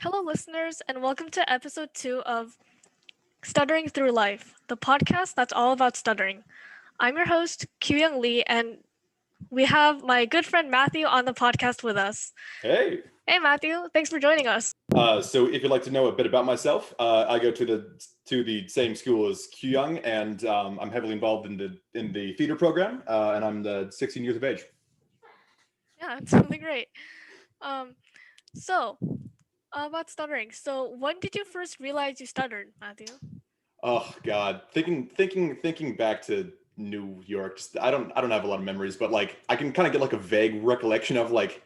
Hello, listeners, and welcome to episode 2 of Stuttering Through Life, the podcast that's all about stuttering. I'm your host, Kyung Lee, and we have my good friend Matthew on the podcast with us. Hey. Hey, Matthew, thanks for joining us. So if you'd like to know a bit about myself, I go to the same school as Kyung, and I'm heavily involved in the theater program, and I'm 16 years of age. Yeah, it's really great. Um, so, about stuttering. So, when did you first realize you stuttered, Matthew? Oh God, thinking back to New York, I don't have a lot of memories, but like I can kind of get like a vague recollection of like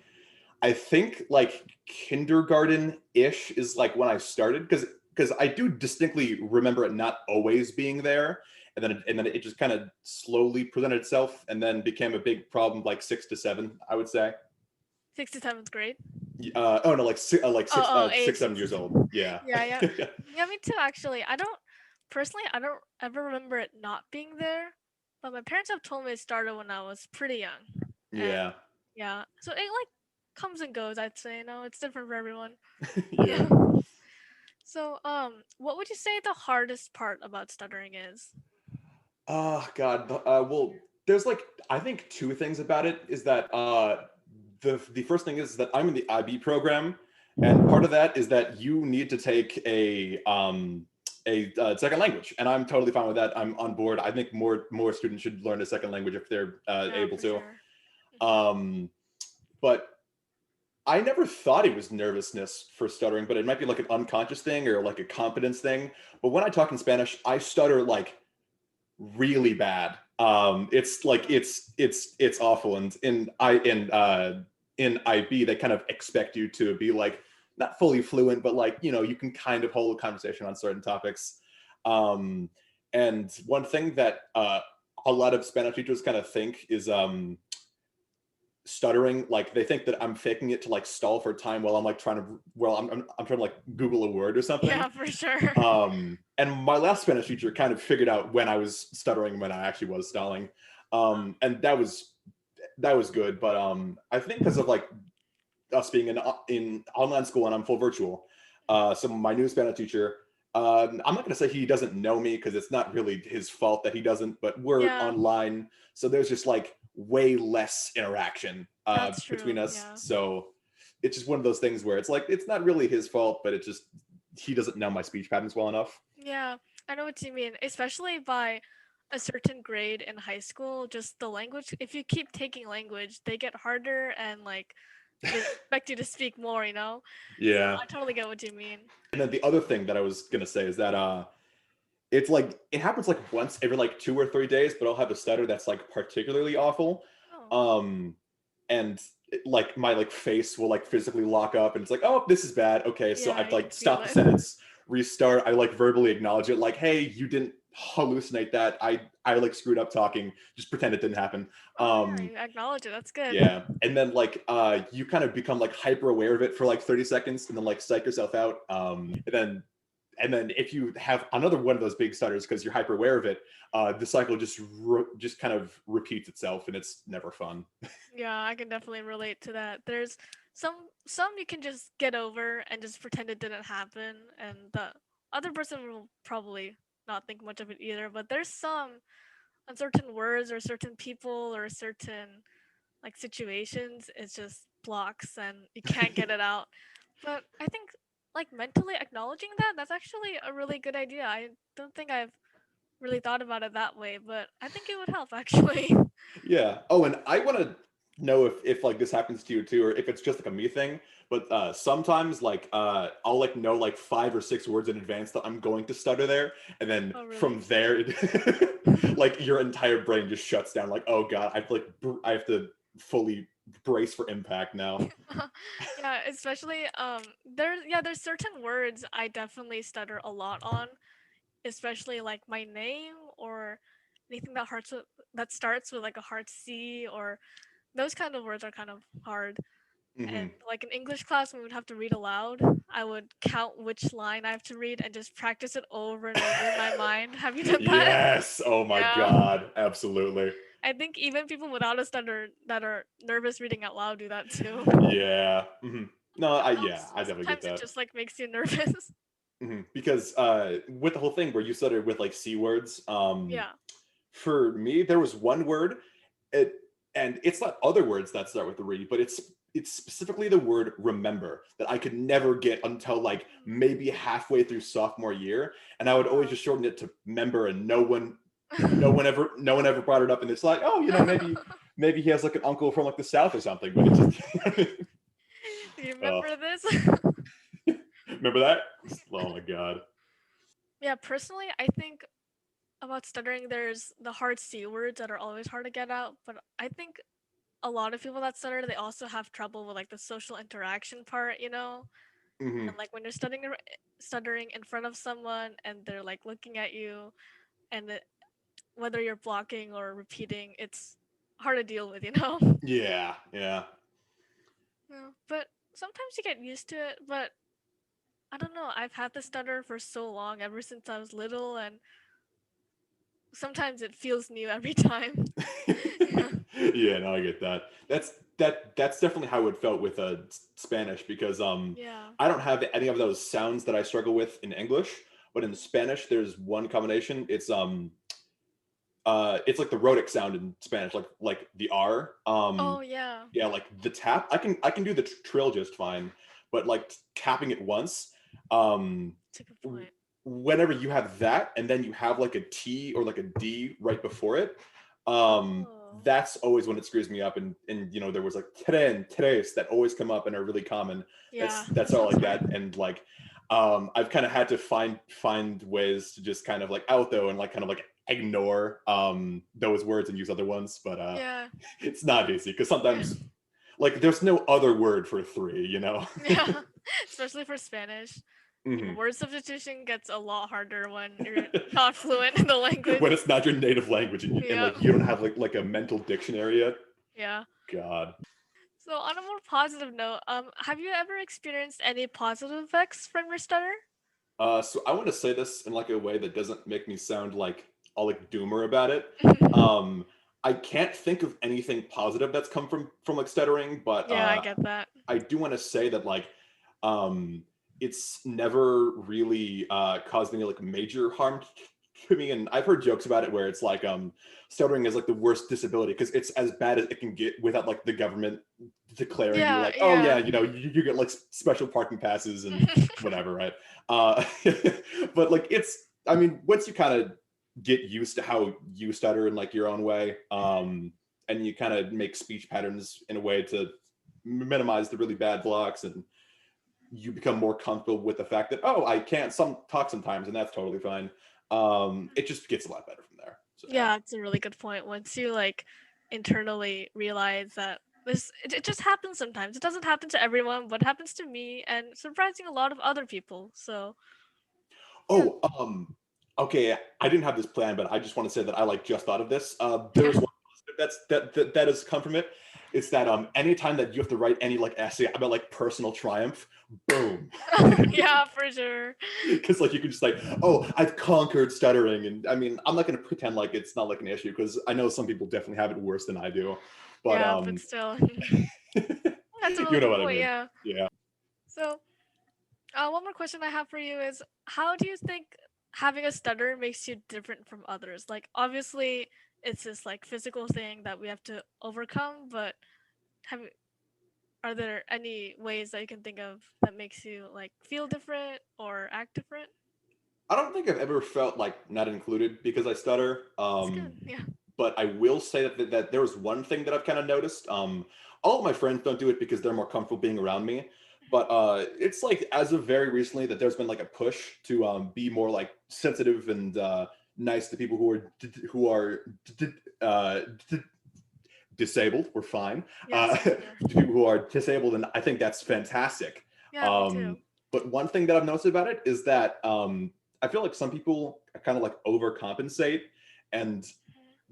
I think like kindergarten-ish is like when I started because I do distinctly remember it not always being there, and then it just kind of slowly presented itself, and then became a big problem like 6 to 7, I would say. 6th to 7th grade? Oh no, like Oh, oh, six, age. 7 years old. Yeah. Yeah, yeah. Yeah, me too, actually. I don't ever remember it not being there, but my parents have told me it started when I was pretty young. And Yeah. yeah, so it like comes and goes, I'd say. It's different for everyone. Yeah. So, what would you say the hardest part about stuttering is? Oh God. Well, there's like I think two things about it is that the first thing is that I'm in the IB program, and part of that is that you need to take a second language, and I'm totally fine with that. I'm on board. I think more students should learn a second language if they're Yeah, able for to. sure. Um, but I never thought it was nervousness for stuttering, but it might be like an unconscious thing or like a confidence thing. But when I talk in Spanish, I stutter like really bad. It's like it's awful, and in IB they kind of expect you to be like not fully fluent, but like you can kind of hold a conversation on certain topics. Um, and one thing that a lot of Spanish teachers kind of think is stuttering, like they think that I'm faking it to like stall for time while I'm like trying to well I'm trying to like Google a word or something. Yeah, for sure. And my last Spanish teacher kind of figured out when I was stuttering, when I actually was stalling. And that was good. But I think because of like us being in online school and I'm full virtual, so my new Spanish teacher, I'm not going to say he doesn't know me because it's not really his fault that he doesn't, but we're Yeah, online, so there's just like way less interaction that's between true. us. Yeah. So it's just one of those things where it's like it's not really his fault, but it just he doesn't know my speech patterns well enough. Yeah, I know what you mean, especially by a certain grade in high school, just the language. If you keep taking language, they get harder and like they expect you to speak more. So Yeah. I totally get what you mean. And then the other thing that I was gonna say is that it's like it happens like once every like 2 or 3 days, but I'll have a stutter that's like particularly awful. Oh, Um and like my like face will like physically lock up and it's like, oh, this is bad. Okay, so yeah, I've you can like feel stopped the it. sentence, restart, I like verbally acknowledge it, like, hey, you didn't hallucinate that. I like screwed up talking. Just pretend it didn't happen. Oh yeah, Um you acknowledge it. That's good. yeah. And then like you kind of become like hyper aware of it for like 30 seconds and then like psych yourself out. And then if you have another one of those big stutters because you're hyper aware of it, the cycle just kind of repeats itself, and it's never fun. Yeah, I can definitely relate to that. There's some some you can just get over and just pretend it didn't happen, and the other person will probably not think much of it either. But there's some on certain words or certain people or certain like situations, it just blocks and you can't get it out. But I think like mentally acknowledging that's actually a really good idea. I don't think I've really thought about it that way, but I think it would help actually. Yeah. Oh, and I want to know if like this happens to you too, or if it's just like a me thing. But sometimes like I'll like know like 5 or 6 words in advance that I'm going to stutter there, and then Oh really? from there, like your entire brain just shuts down. Like, oh God, I have to fully brace for impact now. Yeah, especially there's certain words I definitely stutter a lot on, especially like my name or anything that starts with like a hard C, or those kind of words are kind of hard. And Hmm. like in English class, when we would have to read aloud, I would count which line I have to read and just practice it over and over in my mind. Have you done that? Yes. Oh my Yeah. God. Absolutely. I think even people without a stutter that are nervous reading out loud do that too. Yeah. Hmm. No, I don't know. yeah, I definitely get Sometimes it that. just like makes you nervous. Because with the whole thing where you started with like c words, Yeah. for me there was one word, it, and it's not other words that start with the re, but it's specifically the word remember that I could never get until like maybe halfway through sophomore year, and I would always just shorten it to member, and no one ever brought it up, and it's like, oh, maybe he has like an uncle from like the south or something, but it just Do you uh, remember this? remember that. Oh my god. Yeah, personally, I think about stuttering, there's the hard C words that are always hard to get out, but I think a lot of people that stutter, they also have trouble with like the social interaction part, you know? Hmm. And like when you're stuttering in front of someone and they're like looking at you, and whether you're blocking or repeating, it's hard to deal with, you know? Yeah, yeah. Yeah, but sometimes you get used to it, but I don't know. I've had the stutter for so long, ever since I was little, and sometimes it feels new every time. Yeah. Yeah, no, I get that. That's definitely how it felt with Spanish, because Yeah. I don't have any of those sounds that I struggle with in English, but in Spanish there's one combination. It's like the rhotic sound in Spanish, like the R. Oh, yeah. Yeah, like the tap. I can do the trill just fine, but like tapping it once, um That's a good point. whenever you have that and then you have like a T or like a D right before it, Oh. that's always when it screws me up. And there was like tren, tres that always come up and are really common. Yeah. That's all Those like are. that. And like I've kind of had to find ways to just kind of like auto and like kind of like ignore those words and use other ones. But Yeah. it's not easy because Yeah. sometimes like there's no other word for three, you know? Yeah. Especially for Spanish. Yeah, Hmm. word substitution gets a lot harder when you're not fluent in the language. When it's not your native language, and Yeah. like you don't have like a mental dictionary yet. Yeah. God. So on a more positive note, have you ever experienced any positive effects from your stutter? So I want to say this in like a way that doesn't make me sound like all like doomer about it. Um, I can't think of anything positive that's come from like stuttering, but Yeah, I get that. I do want to say that like um, it's never really caused any like major harm to me. And I've heard jokes about it where it's like stuttering is like the worst disability because it's as bad as it can get without like the government declaring you Yeah, like, oh yeah, yeah. you get like special parking passes and whatever, right? uh but like it's, I mean, once you kind of get used to how you stutter in like your own way, and you kind of make speech patterns in a way to minimize the really bad blocks, and you become more comfortable with the fact that, oh, I can't talk sometimes and that's totally fine. It just gets a lot better from there, so yeah. Yeah, it's a really good point. Once you like internally realize that it just happens sometimes. It doesn't happen to everyone, but it happens to me and surprising a lot of other people. So yeah. Oh, okay. I didn't have this plan, but I just want to say that I like just thought of this. There Yeah. is one positive that has come from it. It's that anytime that you have to write any like essay about like personal triumph, boom, Yeah, for sure. because like you can just like, oh, I've conquered stuttering, and I mean, I'm not going to pretend like it's not like an issue because I know some people definitely have it worse than I do, but Yeah, but still. That's a really you know good what I point, mean? yeah. Yeah. So, one more question I have for you is how do you think having a stutter makes you different from others? Like, obviously, it's this like physical thing that we have to overcome, but have are there any ways that you can think of that makes you like feel different or act different? I don't think I've ever felt like not included because I stutter. That's good. Yeah. But I will say that there was one thing that I've kind of noticed. All of my friends don't do it because they're more comfortable being around me. But it's like as of very recently that there's been like a push to be more like sensitive and nice to people uh, disabled. We're fine. Yes, for To sure. people who are disabled, and I think that's fantastic. Yeah, me too. Um, but one thing that I've noticed about it is that I feel like some people kind of like overcompensate, and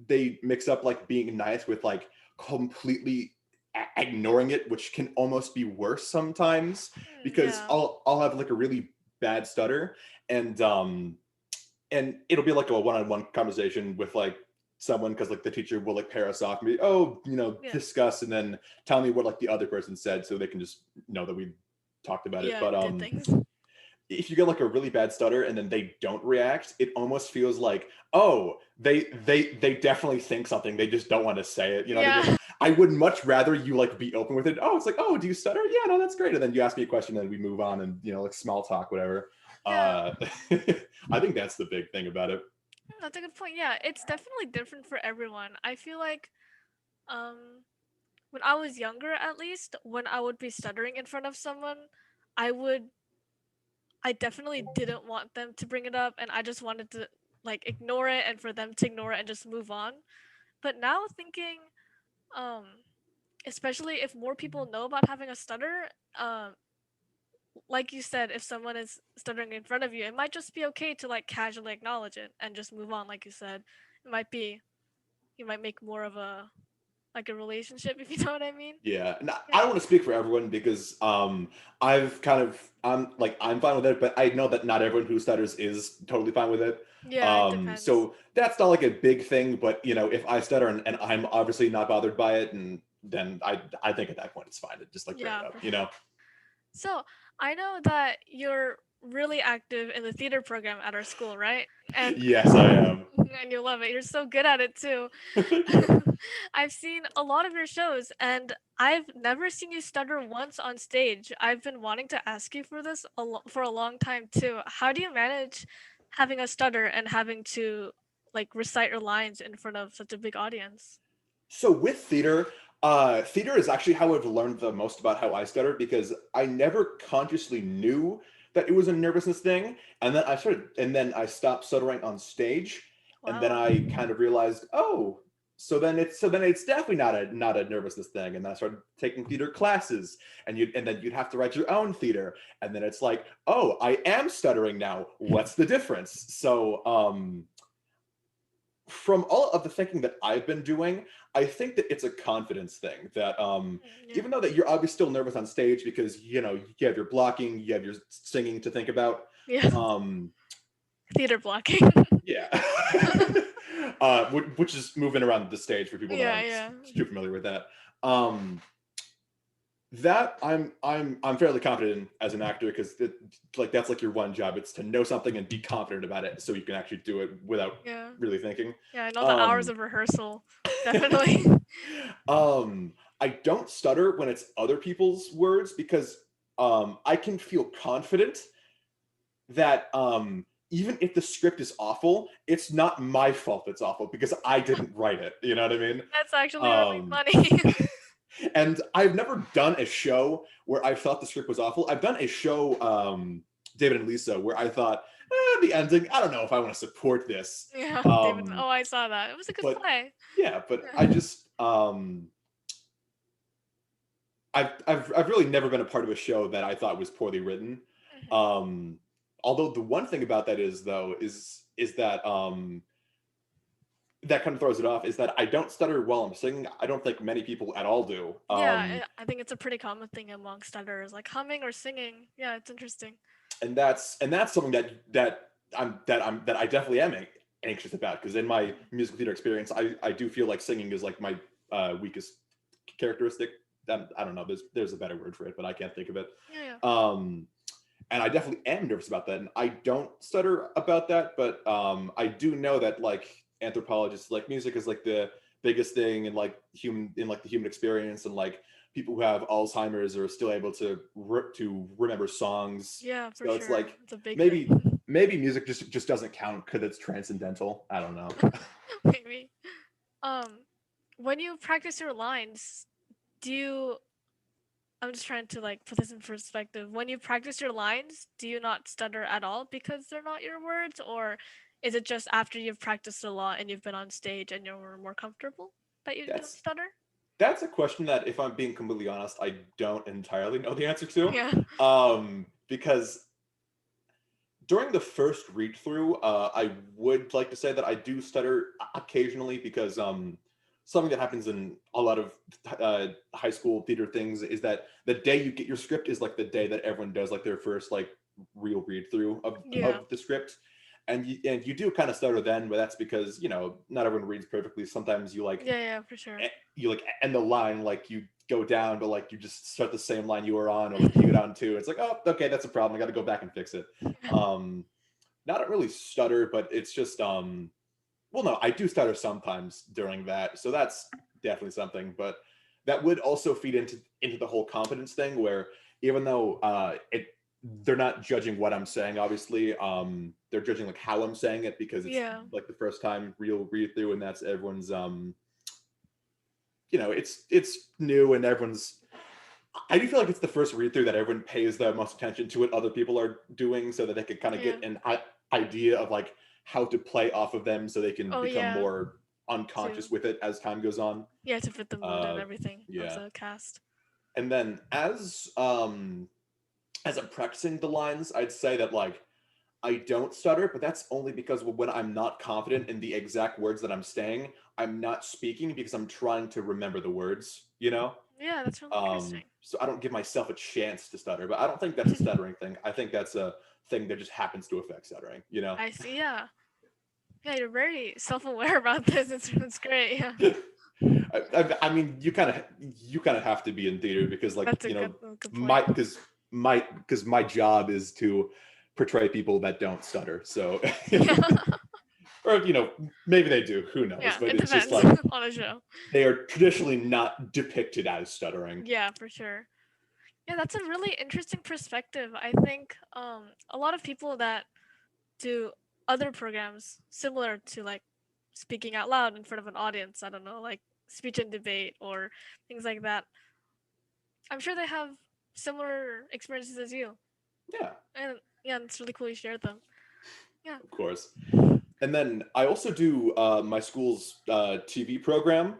they mix up like being nice with like completely ignoring it, which can almost be worse sometimes because Yeah. I'll have like a really bad stutter, and it'll be like a one-on-one conversation with like someone because like the teacher will like pair us off and be, oh, Yeah. discuss, and then tell me what like the other person said so they can just know that we talked about it, Yeah, but did things. if you get like a really bad stutter and then they don't react, it almost feels like, oh, they definitely think something, they just don't want to say it. You know what I mean? Yeah. I would much rather you like be open with it. Oh, it's like, oh, do you stutter? Yeah, no, that's great. And then you ask me a question, and we move on, and like small talk, whatever. Yeah. Uh, I think that's the big thing about it. That's a good point. Yeah, it's definitely different for everyone. I feel like um when I was younger, at least, when I would be stuttering in front of someone, I would I definitely didn't want them to bring it up, and I just wanted to like ignore it and for them to ignore it and just move on. But now thinking um especially if more people know about having a stutter, like you said, if someone is stuttering in front of you, it might just be okay to like casually acknowledge it and just move on. Like you said, it might be you might make more of a like a relationship, if you know what I mean. Yeah, and I Yeah. don't want to speak for everyone because I've kind of I'm fine with it, but I know that not everyone who stutters is totally fine with it. Yeah, it depends. So that's not like a big thing, but if I stutter and I'm obviously not bothered by it, and then I think at that point it's fine to just like bring it Yeah, up, for you sure. know? So I know that you're really active in the theater program at our school, right? And Yes, I am. and you love it. You're so good at it too. Thank you. I've seen a lot of your shows, and I've never seen you stutter once on stage. I've been wanting to ask you for this for a long time too. How do you manage having a stutter and having to like recite your lines in front of such a big audience? So with theater, theater is actually how I've learned the most about how I stutter because I never consciously knew that it was a nervousness thing, and then I stopped stuttering on stage, and then Wow. I kind of realized, oh, so then it's definitely not a nervousness thing, and then I started taking theater classes, and then you'd have to write your own theater, and then it's like, oh, I am stuttering now. What's the difference? So from all of the thinking that I've been doing, I think that it's a confidence thing that Yeah. even though that you're obviously still nervous on stage because you have your blocking, you have your singing to think about. Yeah. Um Theater blocking. yeah. Which is moving around the stage for people that Yeah, aren't yeah. too familiar with that. Um that I'm fairly confident in as an actor because like that's like your one job. It's to know something and be confident about it so you can actually do it without Yeah. really thinking. Yeah, I know the hours Um of rehearsal. Definitely. I don't stutter when it's other people's words because I can feel confident that even if the script is awful, it's not my fault it's awful because I didn't write it. You know what I mean? That's actually really Um, funny. and I've never done a show where I thought the script was awful. I've done a show, David and Lisa, where I thought, the ending, I don't know if I want to support this. Yeah, David. Um, Oh, I saw that. It was a good but play. yeah, but I Yeah. just I've really never been a part of a show that I thought was poorly written. Mhm. Um, Although the one thing about that is though is that that kind of throws it off is that I don't stutter while I'm singing. I don't think many people at all do. Yeah, I think it's a pretty common thing among stutterers, like humming or singing. Yeah, it's interesting. And that's something that I definitely am anxious about because in my Mhm. musical theater experience, I do feel like singing is like my weakest characteristic. I don't know. There's a better word for it, but I can't think of it. Yeah, yeah. Um, and I definitely am nervous about that. And I don't stutter about that, but I do know that like anthropologists, like music is like the biggest thing in like the human experience, and like people who have Alzheimer's are still able to remember songs. Yeah, for So it's sure. like It's a big maybe thing. maybe music just doesn't count because it's transcendental. I don't know. Maybe. Um, when you practice your lines, do you I'm just trying to like put this in perspective. When you practice your lines, do you not stutter at all because they're not your words, or is it just after you've practiced a lot and you've been on stage and you're more comfortable that you don't That's stutter? that's a question that, if I'm being completely honest, I don't entirely know the answer to. Yeah. Because during the first read through, I would like to say that I do stutter occasionally because something that happens in a lot of high school theater things is that the day you get your script is like the day that everyone does like their first like real read through Yeah. of the script. And you do kind of stutter then, but that's because not everyone reads perfectly. Sometimes Yeah, yeah, for sure. you like end the line like you go down, but like you just start the same line you were on, or like you go down two. It's like, oh, okay, that's a problem. I got to go back and fix it. Not really stutter, but it's just well, no, I do stutter sometimes during that, so that's definitely something. But that would also feed into the whole confidence thing, where even though they're not judging what I'm saying, obviously, they're judging like how I'm saying it because it's Yeah. like the first time real read through, and that's everyone's it's new and everyone's. I do feel like it's the first read through that everyone pays the most attention to what other people are doing, so that they can kind of Yeah. get an idea of like how to play off of them, so they can Oh become yeah. more To unconscious with it as time goes on. yeah, to fit the mood and Uh, everything of yeah, the cast. and then as I'm practicing the lines, I'd say that like I don't stutter, but that's only because when I'm not confident in the exact words that I'm saying, I'm not speaking because I'm trying to remember the words, you know? Yeah, that's really interesting. So I don't give myself a chance to stutter, but I don't think that's a stuttering thing. I think that's a thing that just happens to affect stuttering, you know? I see. Yeah. Yeah, you're very self-aware about this. It's great. Yeah. I mean, you kind of have to be in theater because, like, That's a good point. my job is to portray people that don't stutter. So, Yeah. or maybe they do. Who knows? Yeah, But it it's just depends like on the show. they are traditionally not depicted as stuttering. Yeah, for sure. Yeah, that's a really interesting perspective. I think a lot of people that do other programs similar to like speaking out loud in front of an audience, I don't know, like speech and debate or things like that. I'm sure they have similar experiences as you. Yeah, And yeah, it's really cool you shared them. Yeah. of course. And then I also do my school's TV program,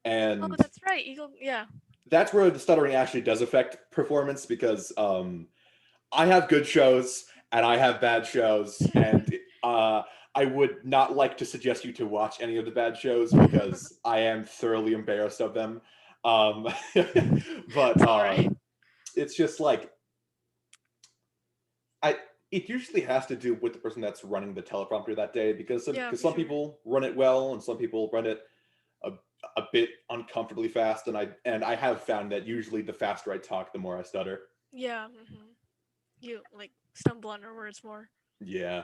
Oh, and that's right. Yeah. that's where the stuttering actually does affect performance because I have good shows and I have bad shows, and I would not like to suggest you to watch any of the bad shows because I am thoroughly embarrassed of them. Um, but It's all right. it's just like I. It usually has to do with the person that's running the teleprompter that day Yeah, because for some sure. people run it well and some people run it a, a bit uncomfortably fast, and I have found that usually the faster I talk, the more I stutter. Yeah. You like stumble on your words more. Yeah.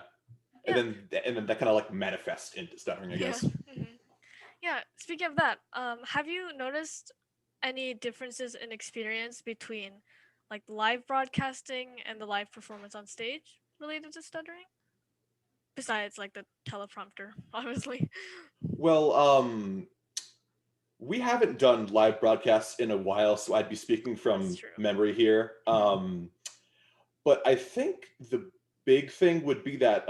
and Yeah. then and then that kind of like manifests into stuttering, I Yeah. guess. Yeah. Speaking of that, have you noticed any differences in experience between like live broadcasting and the live performance on stage related to stuttering? Besides like the teleprompter, obviously. Well, we haven't done live broadcasts in a while, so I'd be speaking That's from true. memory here. But I think the big thing would be that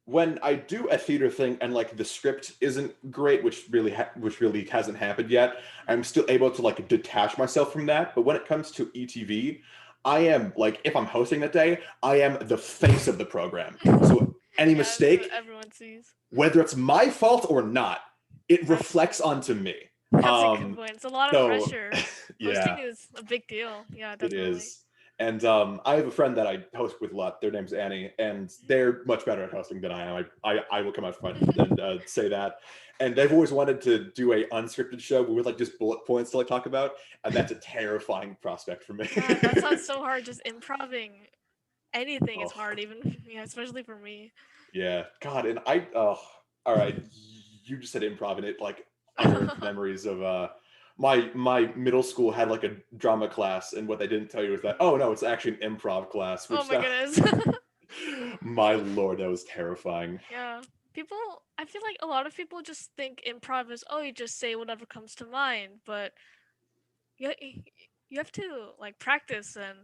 when I do a theater thing and like the script isn't great, which really hasn't happened yet, I'm still able to like detach myself from that. But when it comes to ETV, I am like, if I'm hosting that day, I am the face of the program. So any Yeah, that's what mistake, everyone sees. whether it's my fault or not, it That's reflects onto me. that's a good Um, point. It's a lot of so pressure. yeah, Hosting is a big deal. Yeah, it definitely. is. And I have a friend that I host with a lot. Their name's Annie, and they're much better at hosting than I am. I will come out front and say that. And they've always wanted to do a unscripted show with like just bullet points to like talk about, and that's a terrifying prospect for me. Yeah, that sounds so hard. Just improving anything is Oh hard, even yeah, especially for me. yeah, God, and I oh all right, you just said improv, and it like unearthed memories of my middle school had like a drama class, and what they didn't tell you was that, oh no, it's actually an improv class, Oh which my that goodness. my lord, that was terrifying. Yeah. People, I feel like a lot of people just think improv is, oh, you just say whatever comes to mind, but you, you have to like practice and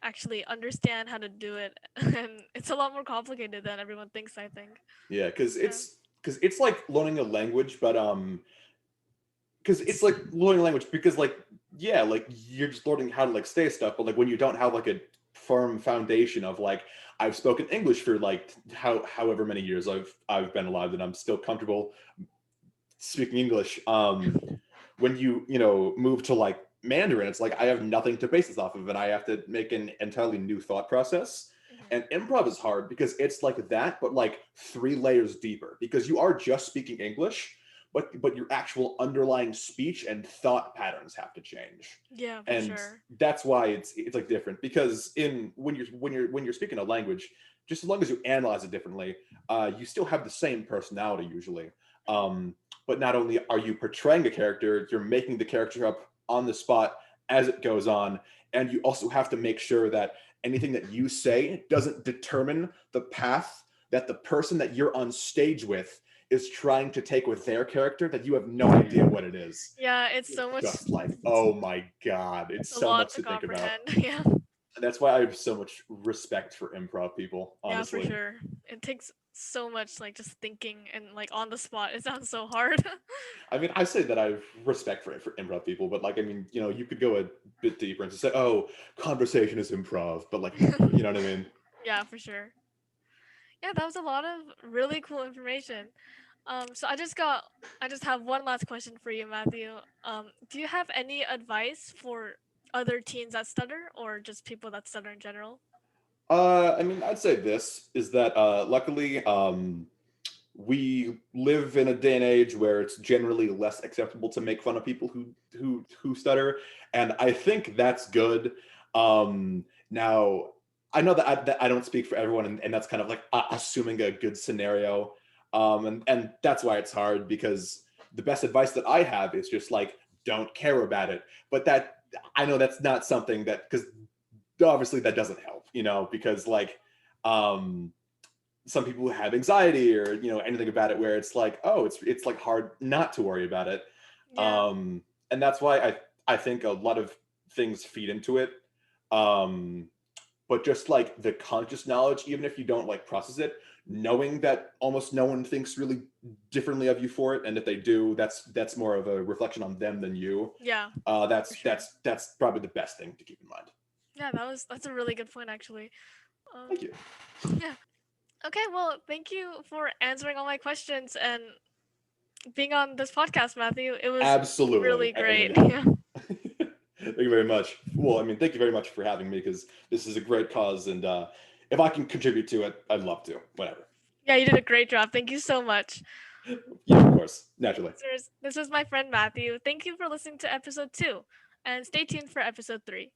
actually understand how to do it. And it's a lot more complicated than everyone thinks, I think. Yeah, Yeah. because it's like learning a language, but because it's It's, like learning a language because like yeah, like you're just learning how to like say stuff, but like when you don't have like a firm foundation of like I've spoken English for like however many years I've been alive and I'm still comfortable speaking English. When you move to like Mandarin, it's like I have nothing to base this off of, and I have to make an entirely new thought process. And Mhm. improv is hard because it's like that, but like 3 layers deeper because you are just speaking English, but your actual underlying speech and thought patterns have to change. Yeah, for And sure. that's why it's like different, because in when you're speaking a language, just as long as you analyze it differently, you still have the same personality usually. um, but not only are you portraying a character, you're making the character up on the spot as it goes on, and you also have to make sure that anything that you say doesn't determine the path that the person that you're on stage with is trying to take with their character, that you have no idea what it is. Yeah, it's It's so much. just like, oh my god, it's It's a so lot much to to think about. comprehend. Yeah. And that's why I have so much respect for improv people, Yeah, for honestly. sure. It takes so much like just thinking and like on the spot. It sounds so hard. I mean, I say that I have respect for improv people, but like, I mean, you could go a bit deeper and say, oh, conversation is improv, but like, you know what I mean? Yeah, for sure. Yeah, that was a lot of really cool information. So I just have one last question for you, Matthew. Do you have any advice for other teens that stutter or just people that stutter in general? I mean, I'd say this is that luckily, we live in a day and age where it's generally less acceptable to make fun of people who stutter, and I think that's good. Now, I know that I don't speak for everyone, and that's kind of like assuming a good scenario, and that's why it's hard, because the best advice that I have is just like, don't care about it. But that, I know that's not something that, because obviously that doesn't help, because like, um some people have anxiety or anything about it, where it's like, oh, it's like hard not to worry about it. Yeah. And that's why I think a lot of things feed into it. um but just like the conscious knowledge, even if you don't like process it, knowing that almost no one thinks really differently of you for it, and if they do, that's more of a reflection on them than you. Yeah, for That's sure. that's probably the best thing to keep in mind. Yeah, that's a really good point actually. Um, Thank you. yeah. Okay, well, thank you for answering all my questions and being on this podcast, Matthew. It was Absolutely. really I great. mean, Yeah. thank you very much. Well, I mean, thank you very much for having me, because this is a great cause, and if I can contribute to it, I'd love to. Whatever. Yeah, you did a great job. Thank you so much. Yeah, of course, naturally. This was my friend Matthew. Thank you for listening to episode 2 and stay tuned for episode 3.